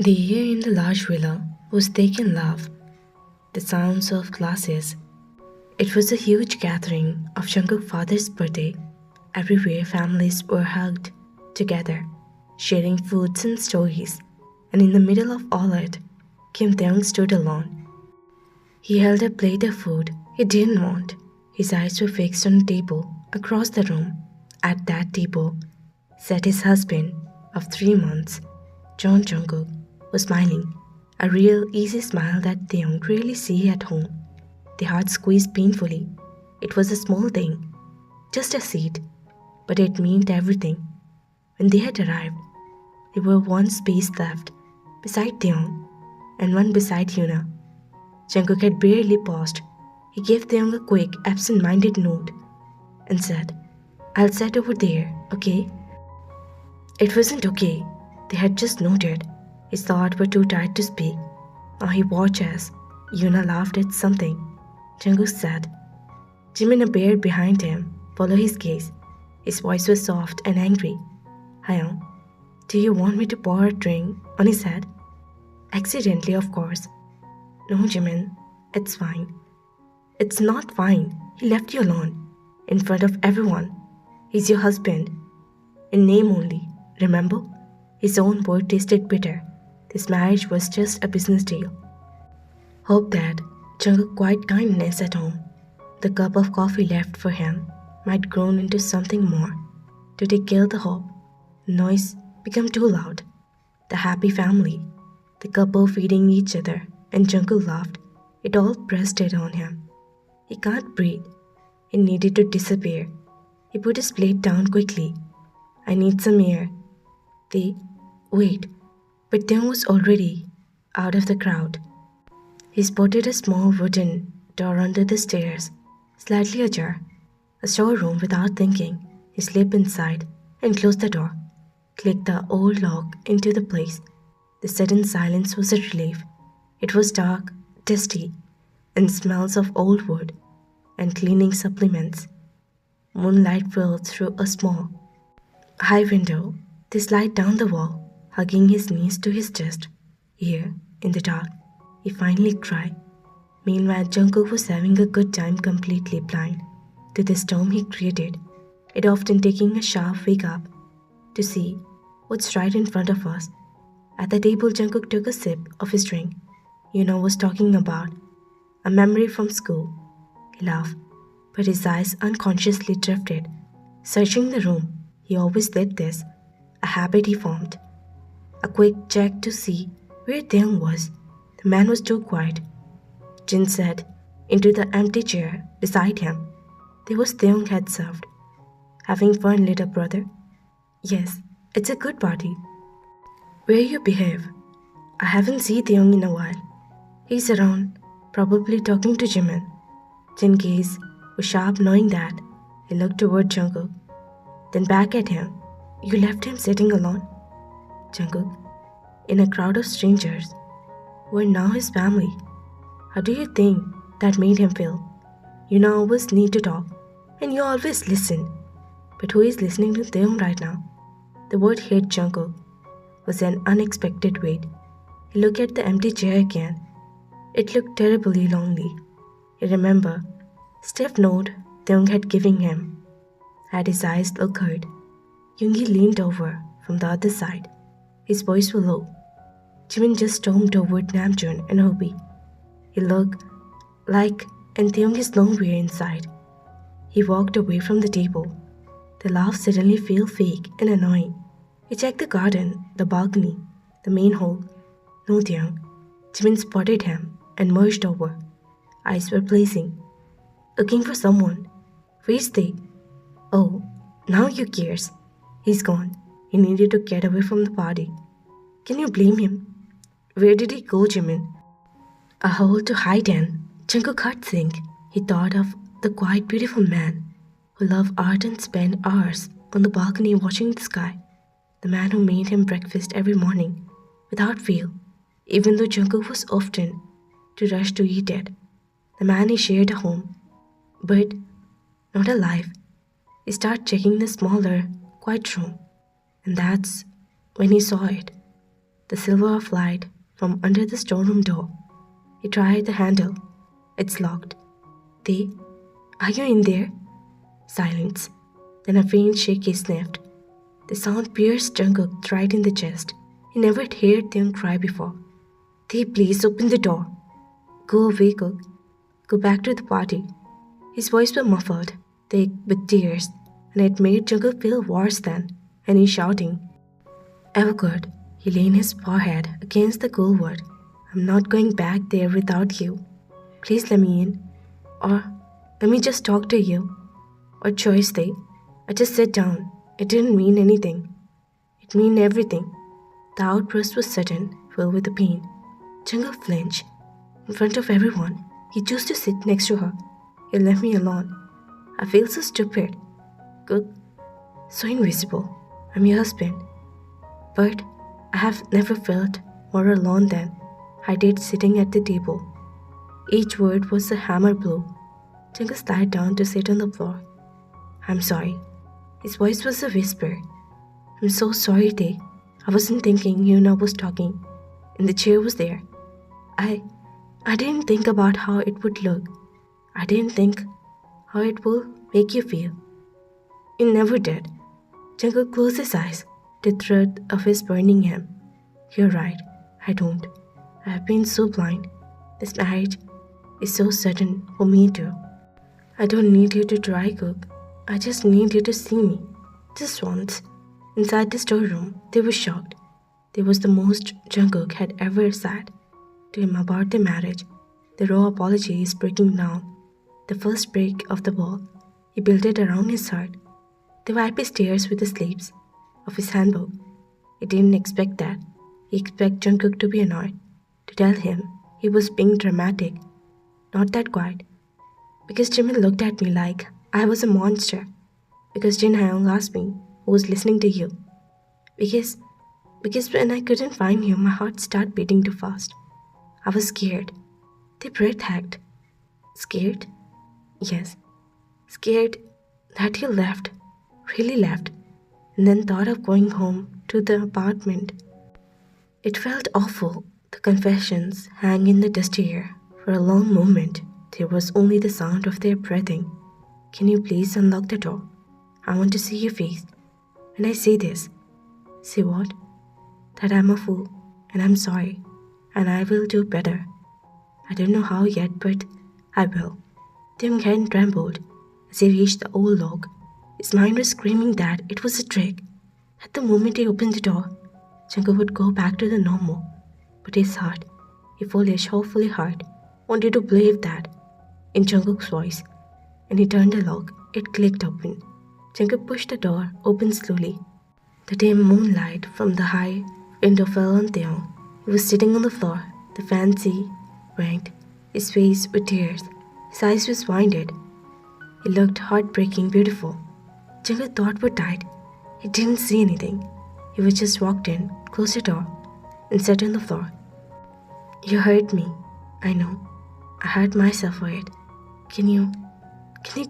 The air in the large villa was thick and loud, the sounds of glasses. It was a huge gathering of Jungkook's father's birthday. Everywhere families were hugged together, sharing foods and stories. And in the middle of all it, Kim Taeyong stood alone. He held a plate of food he didn't want. His eyes were fixed on a table across the room. At that table sat his husband of 3 months, John Jungkook, was smiling, a real easy smile that they don't really see at home. The heart squeezed painfully. It was a small thing, just a seat, but it meant everything. When they had arrived, there were one space left beside Taeyong and one beside Hyuna. Jungkook had barely paused. He gave Taeyong a quick, absent-minded nod and said, "I'll sit over there, okay?" It wasn't okay. They had just noted. His thoughts were too tired to speak. Now he watched as Yuna laughed at something. Jungkook said, Jimin appeared behind him, follow his gaze. His voice was soft and angry. Hyun, do you want me to pour a drink on his head? Accidentally, of course. No, Jimin, it's fine. It's not fine. He left you alone, in front of everyone. He's your husband. In name only, remember? His own word tasted bitter. This marriage was just a business deal. Hope that Jungkook quiet kindness at home. The cup of coffee left for him might grown into something more. Did he kill the hope? The noise became too loud. The happy family, the couple feeding each other, and Jungkook laughed. It all pressed it on him. He can't breathe. He needed to disappear. He put his plate down quickly. I need some air. They wait, but Tim was already out of the crowd. He spotted a small wooden door under the stairs, slightly ajar. A storeroom without thinking. He slipped inside and closed the door. Clicked the old lock into the place. The sudden silence was a relief. It was dark, dusty, and smells of old wood and cleaning supplements. Moonlight fell through a small, high window. They slid down the wall, hugging his knees to his chest. Here, in the dark, he finally cried. Meanwhile, Jungkook was having a good time completely blind to the storm he created. It often taking a sharp wake up to see what's right in front of us. At the table, Jungkook took a sip of his drink. Was talking about a memory from school. He laughed, but his eyes unconsciously drifted, searching the room. He always did this, a habit he formed. A quick check to see where Taeyong was. The man was too quiet. Jin sat into the empty chair beside him. There was Taeyong had served. Having fun, little brother? Yes, it's a good party. Where you behave? I haven't seen Taeyong in a while. He's around, probably talking to Jimin. Jin's gaze was sharp knowing that. He looked toward Jungkook, then back at him. You left him sitting alone? Jungkook, in a crowd of strangers, who are now his family. How do you think that made him feel? Always need to talk, and you always listen. But who is listening to Taeyong right now? The word hit Jungkook was an unexpected weight. He looked at the empty chair again. It looked terribly lonely. He remembered stiff note Taeyong had given him. Had his eyes looked hurt. Yoongi leaned over from the other side. His voice was low. Jimin just stormed toward Namjoon and Hobi. He looked like and Taeyong is nowhere inside. He walked away from the table. The laugh suddenly felt fake and annoying. He checked the garden, the balcony, the main hall. No Taeyong. Jimin spotted him and merged over. Eyes were blazing. Looking for someone. Where's they? Oh, now you cares. He's gone. He needed to get away from the party. Can you blame him? Where did he go, Jimin? A hole to hide in. Jungkook heart sink. He thought of the quiet, beautiful man who loved art and spent hours on the balcony watching the sky. The man who made him breakfast every morning without fail, even though Jungkook was often to rush to eat it. The man he shared a home, but not a life. He started checking the smaller, quiet room, and that's when he saw it. the silver of light from under the storeroom door. He tried the handle. It's locked. They, are you in there? Silence. Then a faint shake he sniffed. The sound pierced Jungkook right in the chest. He never had heard them cry before. They, please open the door. Go away, Cook. Go back to the party. His voice was muffled, thick with tears, and it made Jungkook feel worse than any shouting ever could. He leaned his forehead against the cool wood. I'm not going back there without you. Please let me in. Or let me just talk to you. Or choice they. I just sat down. It didn't mean anything. It meant everything. The outburst was sudden, filled with the pain. Jungkook flinched. In front of everyone, he chose to sit next to her. He left me alone. I feel so stupid. Good. So invisible. I'm your husband. But I have never felt more alone than I did sitting at the table. Each word was a hammer blow. Jungkook slid down to sit on the floor. I'm sorry. His voice was a whisper. I'm so sorry, Tae. I wasn't thinking Yuna was talking, and the chair was there. I didn't think about how it would look. I didn't think how it will make you feel. It never did. Jungkook closed his eyes. The threat of his burning him. You're right. I don't. I have been so blind. This marriage is so sudden for me too. I don't need you to try, Cook. I just need you to see me. Just once. Inside the storeroom, they were shocked. This was the most Jungkook had ever said to him about the marriage. The raw apology is breaking down. The first break of the wall. He built it around his heart. They wiped his tears with the sleeves of his handbook. He didn't expect that. He expected Jungkook to be annoyed, to tell him he was being dramatic. Not that quiet. Because Jimin looked at me like I was a monster. Because Jin Hyung asked me who was listening to you. Because when I couldn't find you, my heart started beating too fast. I was scared. They breath hacked. Scared? Yes. Scared that he left, really left, and then thought of going home to the apartment. It felt awful. The confessions hang in the dusty air. For a long moment, there was only the sound of their breathing. Can you please unlock the door? I want to see your face. When I say this, say what? That I'm a fool, and I'm sorry, and I will do better. I don't know how yet, but I will. Tim hand trembled as he reached the old log. His mind was screaming that it was a trick. At the moment he opened the door, Jungkook would go back to the normal. But his heart, a foolish, hopefully heart, wanted to believe that. In Jungkook's voice, and he turned the lock. It clicked open. Jungkook pushed the door open slowly. The dim moonlight from the high window fell on Taeyong. He was sitting on the floor, the fancy ranked, his face with tears. His eyes was winded. He looked heartbreaking beautiful. Jungkook thought were tight. He didn't see anything. He was just walked in, closed the door, and sat on the floor. You hurt me. I know. I hurt myself for it. Can you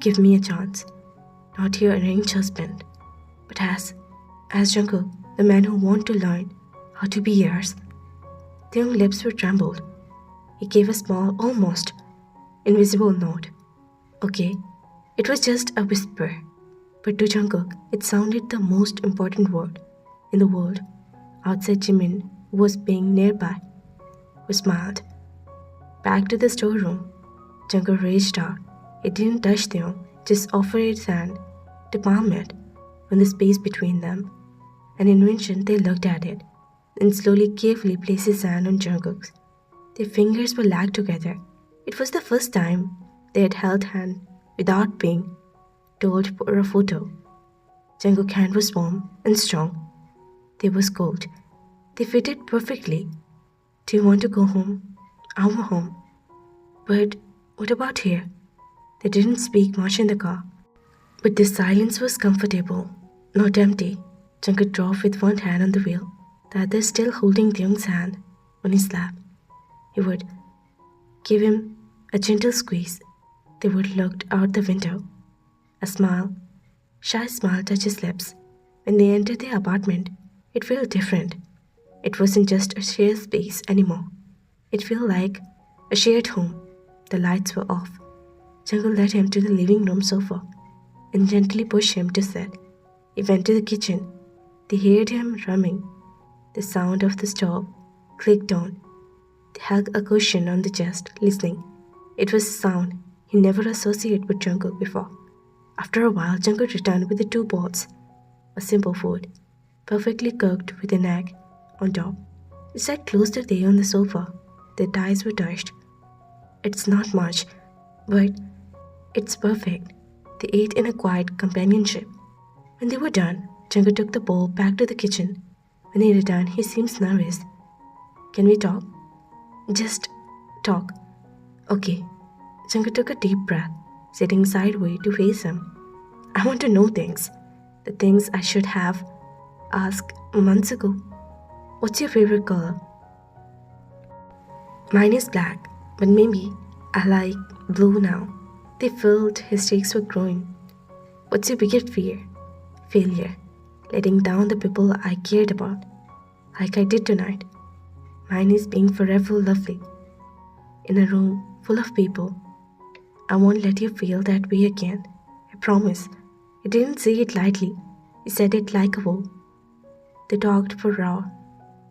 give me a chance? Not your arranged husband, but as Jungkook, the man who wants to learn how to be yours. The young lips were trembled. He gave a small, almost invisible nod. Okay, it was just a whisper, but to Jungkook, it sounded the most important word in the world. Outside Jimin, who was being nearby, who smiled. Back to the storeroom, Jungkook reached out. He didn't touch them, just offered his hand to palm it on the space between them. An invention, they looked at it, and slowly, carefully placed his hand on Jungkook's. Their fingers were lagged together. It was the first time they had held hands without being told for a photo. Jungkook's hand was warm and strong. They was cold. They fitted perfectly. Do you want to go home? Our home. But what about here? They didn't speak much in the car. But the silence was comfortable, not empty. Jungkook drove with one hand on the wheel, the other still holding Taeyong's hand on his lap. He would give him a gentle squeeze. They would look out the window. A smile, shy smile touched his lips. When they entered the apartment, it felt different. It wasn't just a shared space anymore. It felt like a shared home. The lights were off. Jungle led him to the living room sofa and gently pushed him to sit. He went to the kitchen. They heard him drumming. The sound of the stove clicked on. They hugged a cushion on the chest, listening. It was a sound he never associated with Jungkook before. After a while, Jungkook returned with the two bowls, a simple food, perfectly cooked with an egg on top. He sat close to Tae on the sofa. Their thighs were touched. It's not much, but it's perfect. They ate in a quiet companionship. When they were done, Jungkook took the bowl back to the kitchen. When he returned, he seemed nervous. Can we talk? Just talk. Okay. Jungkook took a deep breath, sitting sideways to face him. I want to know things. The things I should have asked months ago. What's your favorite color? Mine is black, but maybe I like blue now. They felt his cheeks were growing. What's your biggest fear? Failure. Letting down the people I cared about, like I did tonight. Mine is being forever lovely. In a room full of people. I won't let you feel that way again. I promise. He didn't say it lightly. He said it like a vow. They talked for hours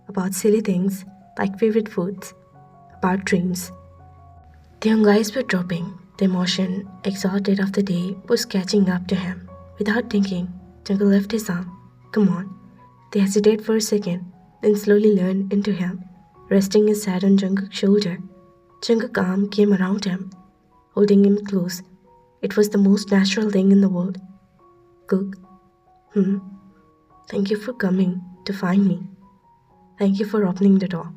about silly things like favorite foods, about dreams. The young eyes were dropping. The emotion, exhausted of the day, was catching up to him. Without thinking, Jungkook left his arm. Come on. They hesitated for a second, then slowly leaned into him, resting his head on Jungkook's shoulder. Jungkook's arm came around him, holding him close. It was the most natural thing in the world. Cook. Thank you for coming to find me. Thank you for opening the door.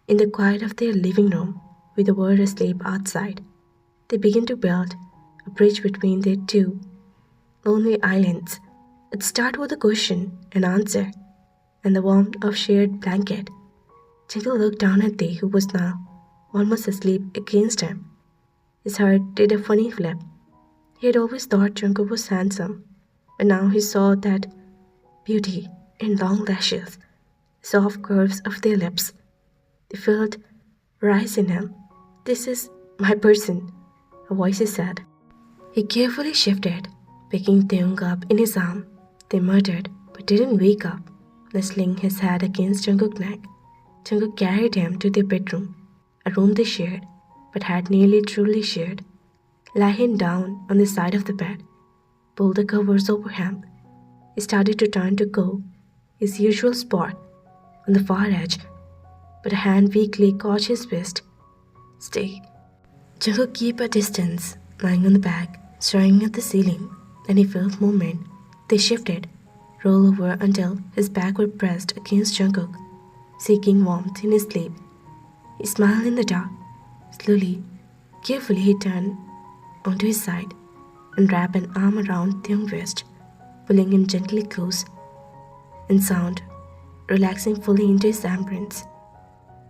In the quiet of their living room, with the world asleep outside, they began to build a bridge between their two lonely islands. It started with a question and answer, and the warmth of shared blanket. Jungkook looked down at Tae, who was now almost asleep against him. His heart did a funny flip. He had always thought Jungkook was handsome, but now he saw that beauty in long lashes, soft curves of their lips. They felt rise in him. This is my person, a voice said. He carefully shifted, picking Taeyong up in his arm. They muttered, but didn't wake up, nestling his head against Jungkook's neck. Jungkook carried him to their bedroom, a room they shared, but had nearly truly shared. Lying down on the side of the bed, pulled the covers over him. He started to turn to go, his usual spot, on the far edge, but a hand weakly caught his wrist. Stay. Jungkook kept a distance, lying on the back, staring at the ceiling. Then he felt movement. They shifted, rolled over until his back was pressed against Jungkook, seeking warmth in his sleep. He smiled in the dark. Slowly, carefully he turned onto his side and wrapped an arm around Taeyong's waist, pulling him gently close. In sound, relaxing fully into his embrace.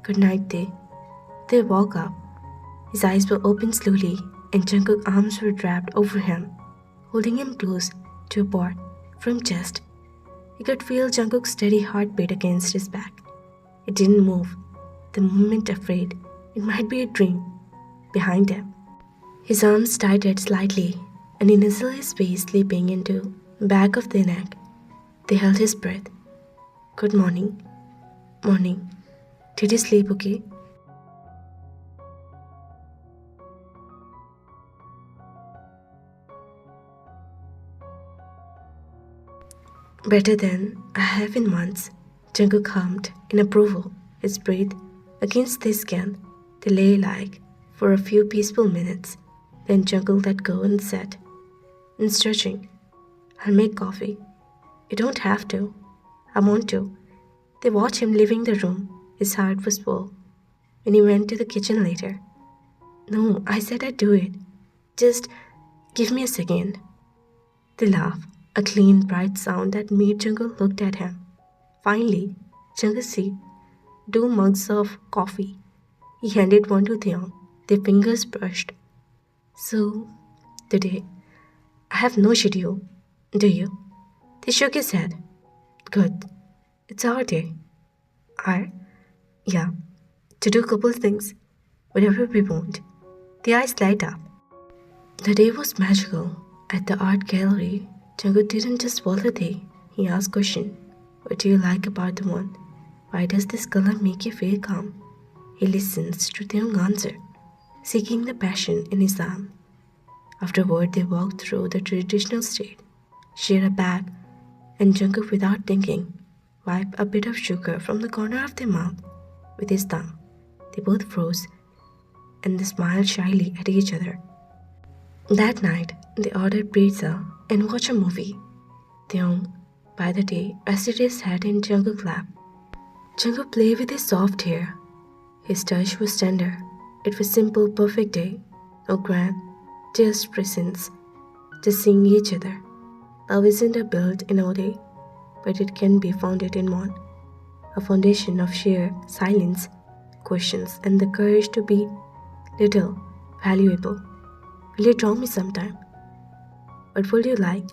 Good night, Tae. They woke up. His eyes were opened slowly, and Jungkook's arms were wrapped over him, holding him close to a part from chest. He could feel Jungkook's steady heartbeat against his back. It didn't move, the moment afraid it might be a dream behind him. His arms tightened slightly, and he nestled his face sleeping into the back of the neck. They held his breath. Good morning. Morning. Did you sleep okay? Better than I have in months. Jungkook hummed in approval, his breath against their skin. They lay like for a few peaceful minutes. Then Jungkook let go and said, in stretching, I'll make coffee. You don't have to. I want to. They watched him leaving the room. His heart was full. When he went to the kitchen later, no, I said I'd do it. Just give me a second. They laughed, a clean, bright sound that made Jungkook look at him. Finally, Jungkook sipped 2 mugs of coffee. He handed one to Taeyong. Their fingers brushed. So, today, I have no schedule. Do you? They shook his head. Good. It's our day. are, yeah, to do couple things, whatever we want. The eyes light up. The day was magical. At the art gallery, Jungkook didn't just follow the day. He asked question. What do you like about the one? Why does this color make you feel calm? He listens to the young answer, seeking the passion in his arm. Afterward, they walked through the traditional street, shared a bag, and Jungkook, without thinking, wiped a bit of sugar from the corner of their mouth with his thumb. They both froze and they smiled shyly at each other. That night, they ordered pizza and watched a movie. Theung, by the day, rested his head in Jungkook's lap. Jungkook played with his soft hair. His touch was tender. It was simple, perfect day. No grand, just presence, just seeing each other. Love isn't a built in a day, but it can be founded in one. A foundation of sheer silence, questions, and the courage to be little, valuable. Will you draw me sometime? What would you like?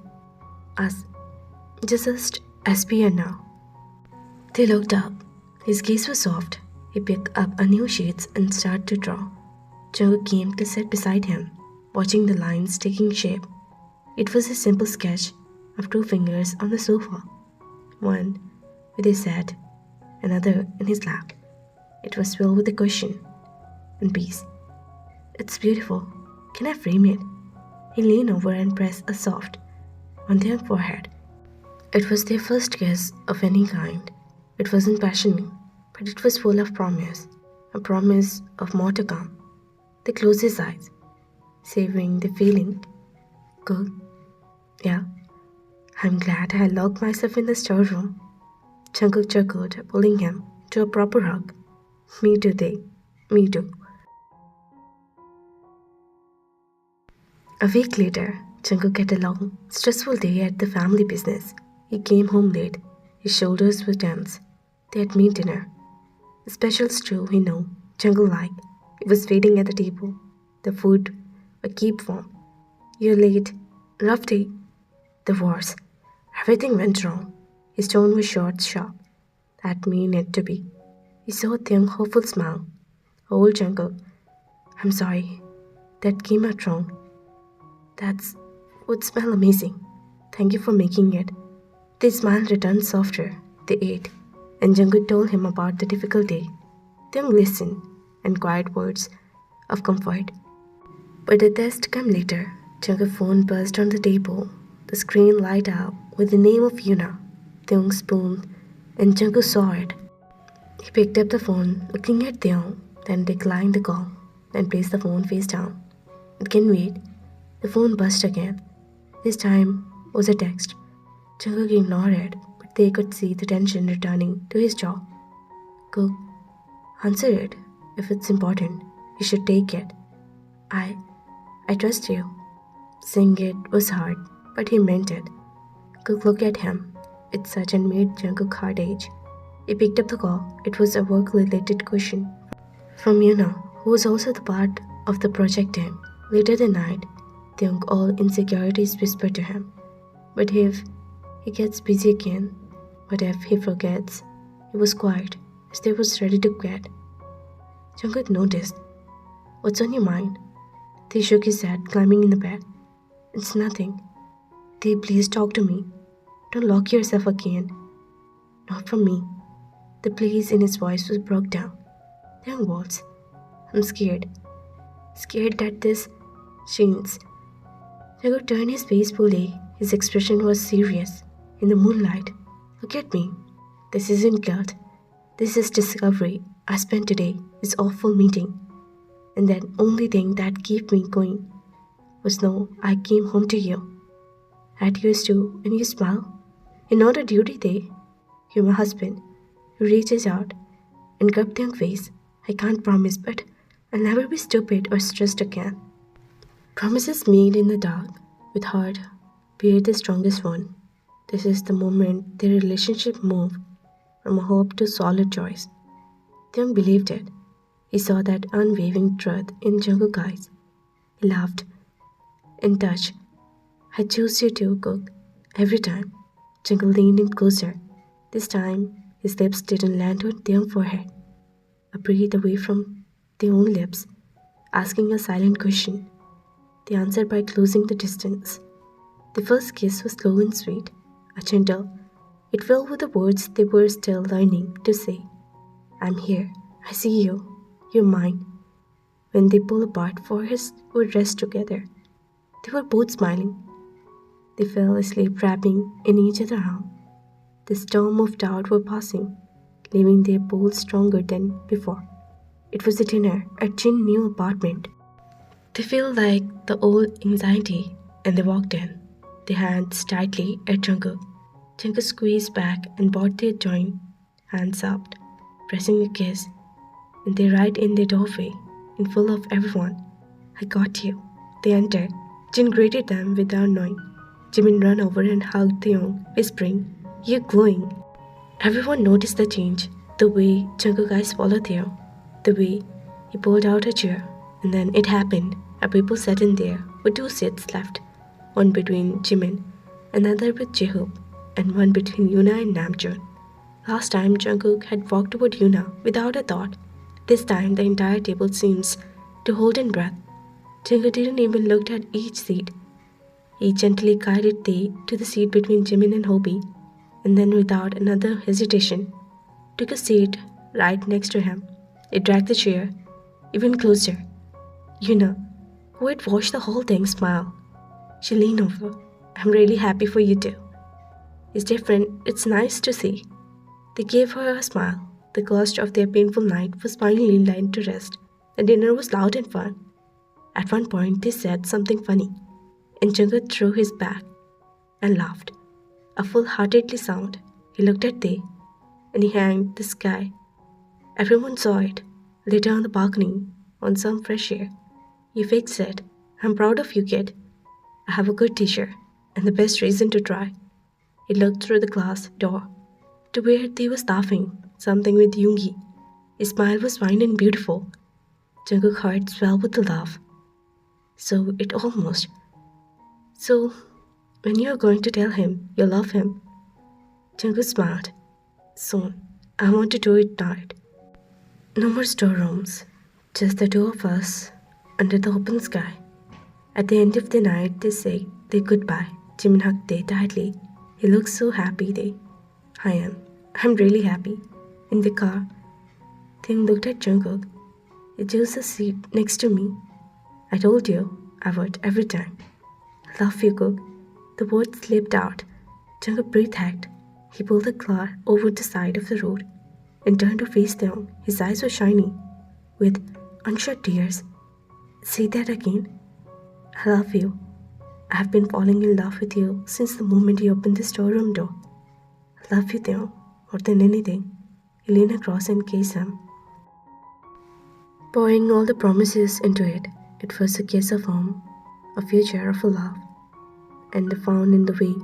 Us. Just as we are now. They looked up. His gaze was soft. He picked up a new sheets and started to draw. Jungkook came to sit beside him, watching the lines taking shape. It was a simple sketch of two fingers on the sofa, one with his head, another in his lap. It was filled with a question and peace. It's beautiful. Can I frame it? He leaned over and pressed a soft on their forehead. It was their first kiss of any kind. It wasn't passionate, but it was full of promise, a promise of more to come. They closed his eyes, savoring the feeling. Good. Yeah. I'm glad I locked myself in the storeroom. Jungkook chuckled, pulling him to a proper hug. Me too, they. Me too. A week later, Jungkook had a long, stressful day at the family business. He came home late. His shoulders were tense. They had meat dinner. A special stew he knew Jungkook liked. He was waiting at the table. The food would keep warm. You're late. Rough day. The wars. Everything went wrong. His tone was short, sharp. That meant it to be. He saw a thin, hopeful smile. Old Jungkook. I'm sorry. That came out wrong. That's would smell amazing. Thank you for making it. The smile returned softer. They ate, and Jungkook told him about the difficult day. Theung listened, and quiet words of comfort. But the test came later. Jungkook's phone buzzed on the table. The screen lighted up with the name of Yuna. Theung spooned, and Jungkook saw it. He picked up the phone, looking at Theung, then declined the call, then placed the phone face down. It can wait. The phone buzzed again. This time was a text. Jungkook ignored it, but they could see the tension returning to his jaw. Cook, answer it. If it's important, you should take it. I trust you. Saying it was hard, but he meant it. Cook looked at him. It such and made Jungkook heart age. He picked up the call. It was a work-related question from Yuna, who was also the part of the project team. Later that night, Theung all insecurities whispered to him. But if he gets busy again, what if he forgets? He was quiet, as they was ready to quit. Jungkook noticed. What's on your mind? They shook his head, climbing in the bed. It's nothing. They please talk to me. Don't lock yourself again. Not from me. The please in his voice was broke down. Young words. I'm scared. Scared that this changes. Jago turned his face fully. His expression was serious. In the moonlight. Look at me. This isn't guilt. This is discovery. I spent today, this awful meeting. And the only thing that kept me going was no, I came home to you. At yours too, and you smile. You're not a duty day. You're my husband. He reaches out and grabbed your face. I can't promise, but I'll never be stupid or stressed again. Promises made in the dark, with heart, bear the strongest one. This is the moment their relationship moved from hope to solid choice. Young believed it. He saw that unwavering truth in Jungkook's eyes. He laughed and touched. I choose you to cook every time. Jungkook leaned in closer. This time, His lips didn't land on their forehead, a breath away from their own lips, asking a silent question. They answered by closing the distance. The first kiss was slow and sweet, a gentle. It filled with the words they were still learning to say. I'm here. I see you. You're mine. When they pulled apart, foreheads would rest together. They were both smiling. They fell asleep wrapping in each other's arms. The storm of doubt were passing, leaving their both stronger than before. It was a dinner at Jin's new apartment. They felt like the old anxiety and they walked in, their hands tightly at Jungkook. Jungkook squeezed back and brought their joint hands up, pressing a kiss, and they right in the doorway, in full of everyone. I got you. They entered. Jin greeted them without knowing. Jimin ran over and hugged Theon, whispering, You're glowing. Everyone noticed the change, the way Jungkook's eyes followed Theon, the way he pulled out a chair, and then it happened. A people sat in there with two seats left, one between Jimin, another with Jaehoop, and one between Yuna and Namjoon. Last time Jungkook had walked toward Yuna without a thought. This time the entire table seems to hold in breath. Jungkook didn't even look at each seat. He gently guided Tae to the seat between Jimin and Hobie, and then without another hesitation, took a seat right next to him. He dragged the chair even closer. Yuna, who had watched the whole thing, smiled. She leaned over. I'm really happy for you too. It's different. It's nice to see. They gave her a smile. The ghost of their painful night was finally laid to rest. The dinner was loud and fun. At one point, they said something funny, and Jungkook threw his back and laughed. A full-heartedly sound. He looked at Tae, and he hanged the sky. Everyone saw it. Later on the balcony, on some fresh air. He fixed it. I'm proud of you, kid. I have a good teacher, and the best reason to try. He looked through the glass door to where they was laughing, something with Yoongi. His smile was fine and beautiful. Jungkook's heart swelled with the laugh. So, when you're going to tell him you love him? Jungkook smiled. Soon. I want to do it tonight. No more storerooms. Just the two of us under the open sky. At the end of the night, they say their goodbye. Jimin hugged Tae tightly. He looked so happy, Tae. I am. I'm really happy. In the car, Thing looked at Jungkook. You chose a seat next to me. I told you I would every time. I love you, Cook. The words slipped out. Jungkook breathed heavy. He pulled the car over the side of the road and turned to face them. His eyes were shiny with unshed tears. Say that again. I love you. I have been falling in love with you since the moment you opened the storeroom door. I love you, Theo, more than anything. He leaned across and kissed him, pouring all the promises into it. It was a kiss of home, a future of a love, and found in the way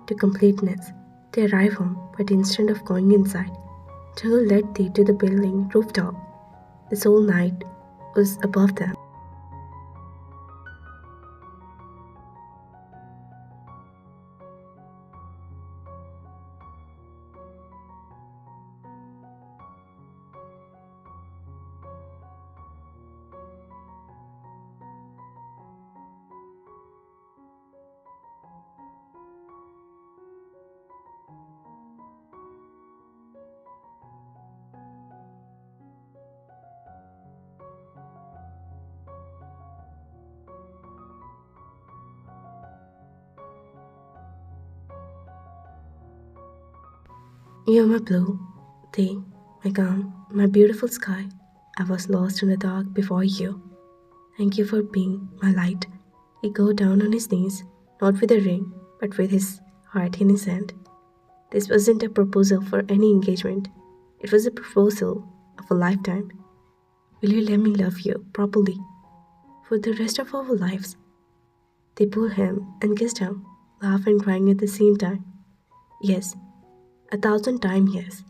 to completeness. They arrived home, but instead of going inside, Jungle led Tae to the building rooftop. This whole night was above them. You're my blue, Tae, my calm, my beautiful sky. I was lost in the dark before you. Thank you for being my light. He got down on his knees, not with a ring, but with his heart in his hand. This wasn't a proposal for any engagement. It was a proposal of a lifetime. Will you let me love you properly for the rest of our lives? They pulled him and kissed him, laughing and crying at the same time. Yes, 1,000 times yes.